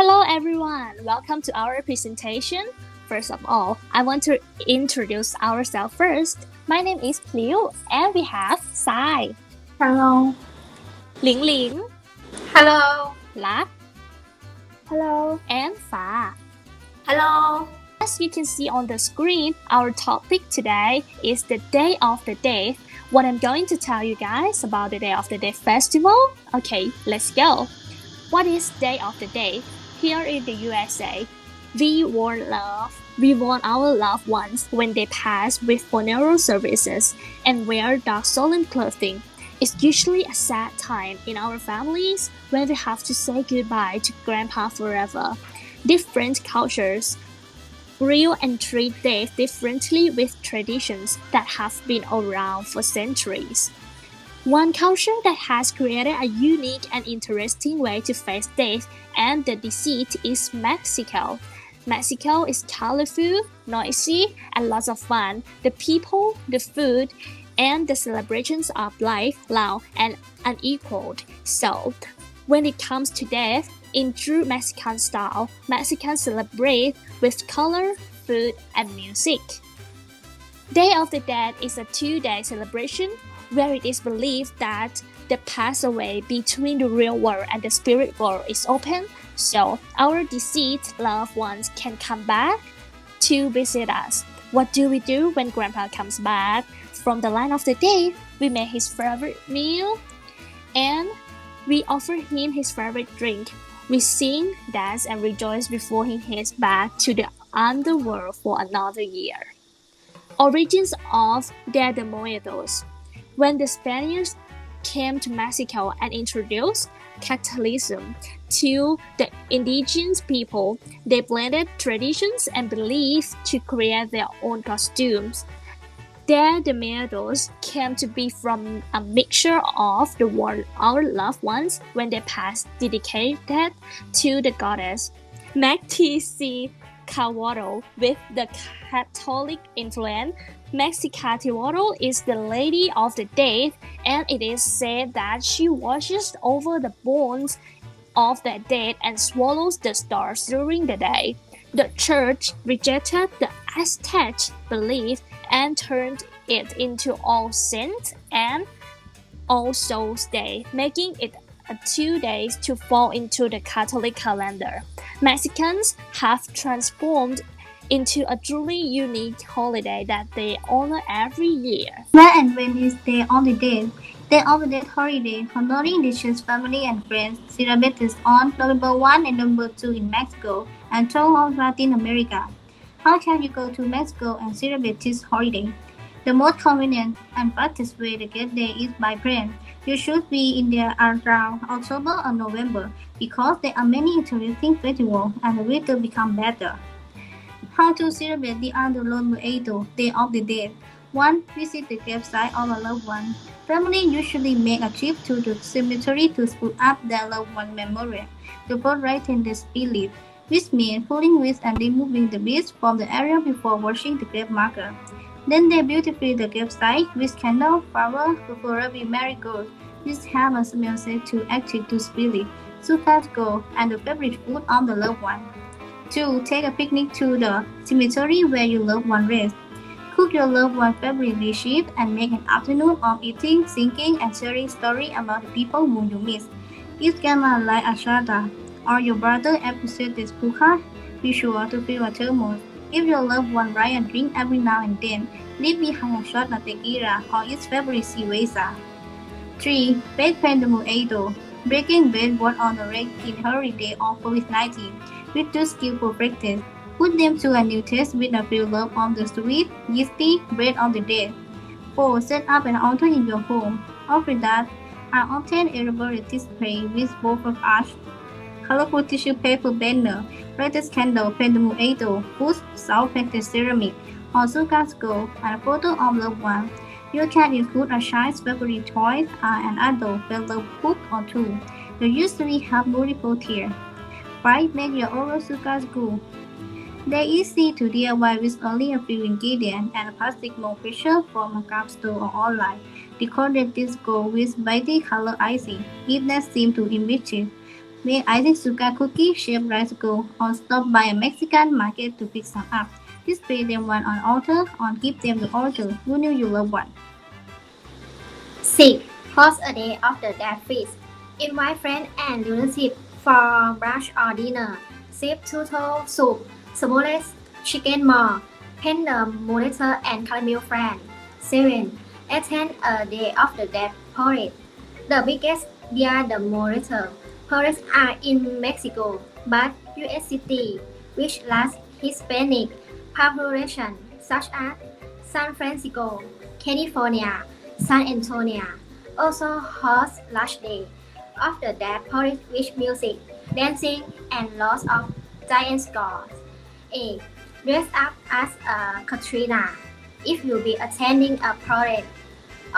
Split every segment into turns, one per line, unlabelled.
Hello everyone, welcome to our presentation. First of all, I want to introduce ourselves first. My name is Liu and we have Sai,
Hello.
Ling Ling,
Hello.
Lak,
Hello.
and Fa.
Hello.
As you can see on the screen, our topic today is the Day of the Dead. What I'm going to tell you guys about the Day of the Dead festival. Okay, let's go. What is Day of the Dead? Here in the USA, we mourn our loved ones when they pass with funeral services and wear dark solemn clothing. It's usually a sad time in our families when we have to say goodbye to grandpa forever. Different cultures view and treat death differently with traditions that have been around for centuries. One culture that has created a unique and interesting way to face death and the deceased is Mexico. Mexico is colorful, noisy, and lots of fun. The people, the food, and the celebrations of life loud and unequaled. So, when it comes to death, in true Mexican style, Mexicans celebrate with color, food, and music. Day of the Dead is a 2-day celebration where it is believed that the passageway between the real world and the spirit world is open, so our deceased loved ones can come back to visit us. What do we do when Grandpa comes back? From the line of the day, we make his favorite meal and we offer him his favorite drink. We sing, dance, and rejoice before he heads back to the underworld for another year. Origins of Dia de Muertos. When the Spaniards came to Mexico and introduced Catholicism to the indigenous people, they blended traditions and beliefs to create their own costumes. Dia de Muertos came to be from a mixture of the word our loved ones when they passed dedicated to the goddess. Mexicatl with the Catholic influence. Mexicatl is the Lady of the Dead, and it is said that she watches over the bones of the dead and swallows the stars during the day. The church rejected the Aztec belief and turned it into All Saints and All Souls Day, making it 2 days to fall into the Catholic calendar. Mexicans have transformed into a truly unique holiday that they honor every year.
Where and when is Day of the Dead? Day of the Dead holiday, honoring deceased family and friends, celebrated on November 1 and November 2 in Mexico and throughout Latin America. How can you go to Mexico and celebrate this holiday? The most convenient and fastest way to get there is by plane. You should be in there around October or November because there are many interesting festivals and the weather become better. How to celebrate the Andalón Muerto, Day of the Dead. 1. Visit the gravesite of a loved one. Family usually make a trip to the cemetery to put up their loved one memorial, to brighten the spirit, which means pulling weeds and removing the weeds from the area before washing the grave marker. Then they beautify the gravesite with candle, flower, preferably marigold, which have a smell set to attract to spirit, sucatgo, and the favorite food of the loved one. 2. Take a picnic to the cemetery where your loved one rests. Cook your loved one's favorite dishes and make an afternoon of eating, singing, and sharing stories about the people whom you miss. Eat gamma like ashada, or your brother appreciates this puja. Be sure to fill a thermos. If your loved one write and drink every now and then, leave behind a shot of tequila or its favorite cerveza. 3. Bake Muerto. Breaking bread was on the rate in holiday of COVID-19 with two skillful practice. Put them to a new test with a few love of the sweet, yeasty bread of the dead. 4. Set up an altar in your home. Offer that are often elaborate display with both of ash, colorful tissue paper banner, brightest candle, Muerto, food, salt-painted ceramic, or sucasco, and a photo of loved one. You can include a child's favorite toy or an adult well-loved book or two. You usually have multiple tiers. 5. Make your own sucasco. They're easy to DIY with only a few ingredients and a plastic mold picture from a craft store or online. Decorate this gold with brightly colored icing. If that seems too inventive, Make icing sugar cookie shaped rice-gum or stop by a Mexican market to pick some up. Display them one on altar or give them the altar who knew you loved one.
6. Host a day of the dead feast. Invite friends and relatives for brunch or dinner. Sip turtle soup, smokeless chicken more, tender monitor and caramel flan. 7. Attend a day of the dead parade. The biggest Dia de Muertos parades are in Mexico, but US city, which last Hispanic population such as San Francisco, California, San Antonio, also hosts large day of the dead parade with music, dancing, and lots of giant scores. 8. Dress up as a Katrina if you be attending a parade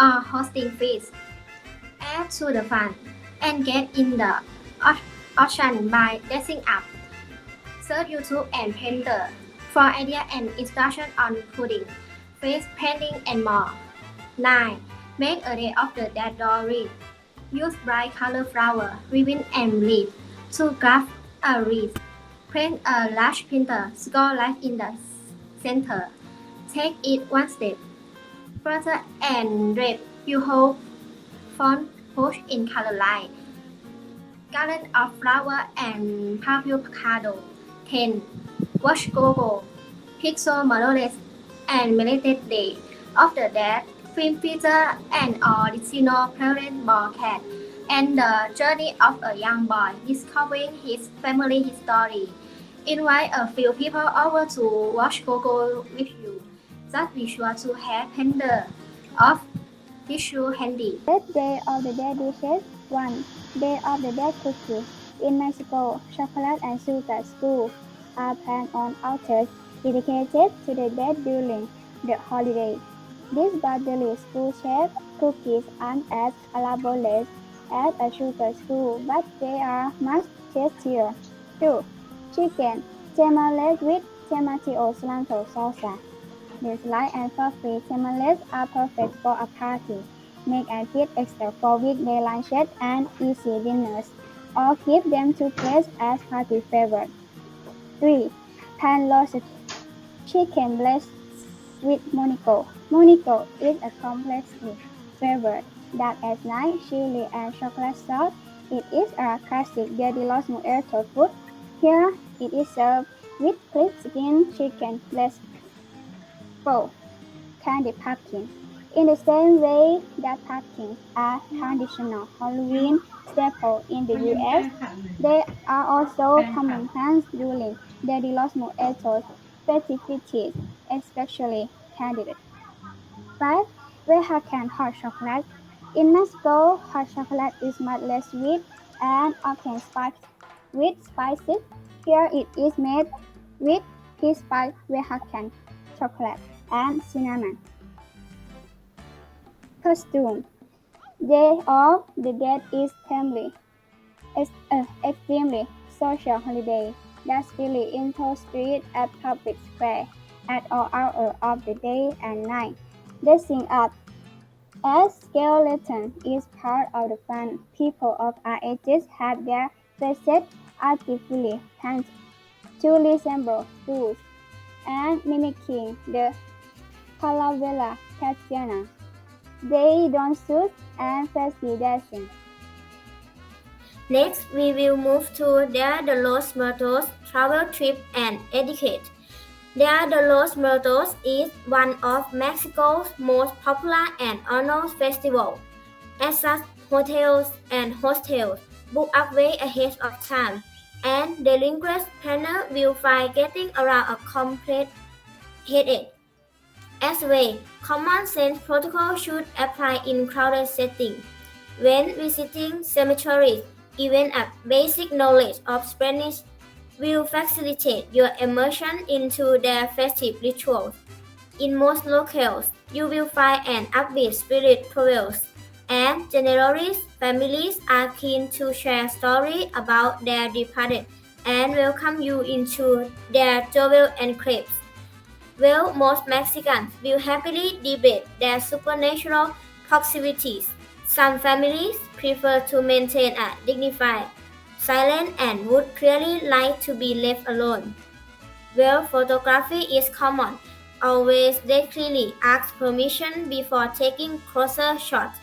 or hosting feast. Add to the fun and get in the ocean by dressing up. Search YouTube and Painter for idea and instruction on coding, face painting, and more. 9. Make a day of the dead doll wreath. Use bright color flower, ribbon, and leaf to craft a wreath. Print a large printer, score light in the center. Take it one step further and drape you hold font push in color line. Garland of flower and Pablo Picasso. 10. Watch Go-Go, Pixel Morales, and Melted Day of the Dead film feature an original parent cat and the journey of a young boy discovering his family history. Invite a few people over to watch Go-Go with you. Just be sure to have plenty of tissue handy.
Best Day of the Dead dishes. 1. Day of the Dead cookies. In Mexico, chocolate and sugar schools are planned on altars dedicated to the dead during the holiday. These buttery school-shaped cookies aren't as elaborate as a sugar school, but they are much tastier. 2. Chicken tamales with tomato cilantro salsa. These light and fluffy tamales are perfect for a party. Make and fit extra for weekday lunches and easy dinners, or keep them to place as party favorite. 3. Pan roasted chicken breast with Monico. Monico is a complexly flavored dark as night chili and chocolate sauce. It is a classic Dia de los Muertos food. Here it is served with crispy skin chicken breast. 4. Candy pumpkin. In the same way that pumpkins are traditional Halloween staple in the US, they are also common plants during Dia de los Muertos festivities, especially candied. 5. Oaxacan hot chocolate. In Mexico, hot chocolate is much less sweet and often spiked with spices. Here it is made with pre-spiked Oaxacan chocolate and cinnamon. Costume. Day of the Dead is extremely social holiday that spills into streets at public square at all hours of the day and night. Dressing up as skeleton is part of the fun. People of all ages have their faces artificially painted to resemble fools and mimicking the Calavera Castiana. They don't suit and fancy dancing.
Next, we will move to Dia de los Muertos travel trip and etiquette. Dia de los Muertos is one of Mexico's most popular and honored festivals. As such, hotels and hostels book up way ahead of time, and delinquent planners will find getting around a complete headache. As well, common sense protocol should apply in crowded settings. When visiting cemeteries, even a basic knowledge of Spanish will facilitate your immersion into their festive rituals. In most locales, you will find an upbeat spirit prevails, and generally, families are keen to share stories about their departed and welcome you into their jovial enclaves. Well, most Mexicans will happily debate their supernatural proximities. Some families prefer to maintain a dignified silent and would clearly like to be left alone. Where photography is common, always they clearly ask permission before taking closer shots.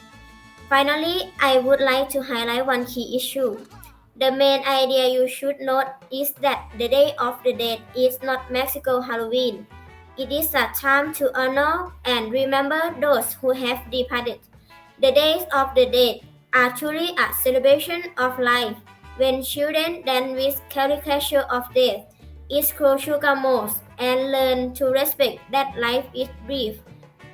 Finally, I would like to highlight one key issue. The main idea you should note is that the Day of the Dead is not Mexico Halloween. It is a time to honor and remember those who have departed. The Days of the Dead are truly a celebration of life. When children dance with caricature of death, eat sugar most, and learn to respect that life is brief,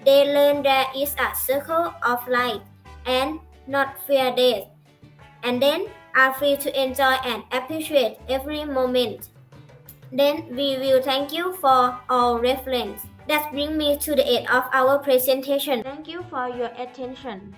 they learn there is a circle of life and not fear death, and then are free to enjoy and appreciate every moment. Then we will thank you for all reference. That brings me to the end of our presentation. Thank you for your attention.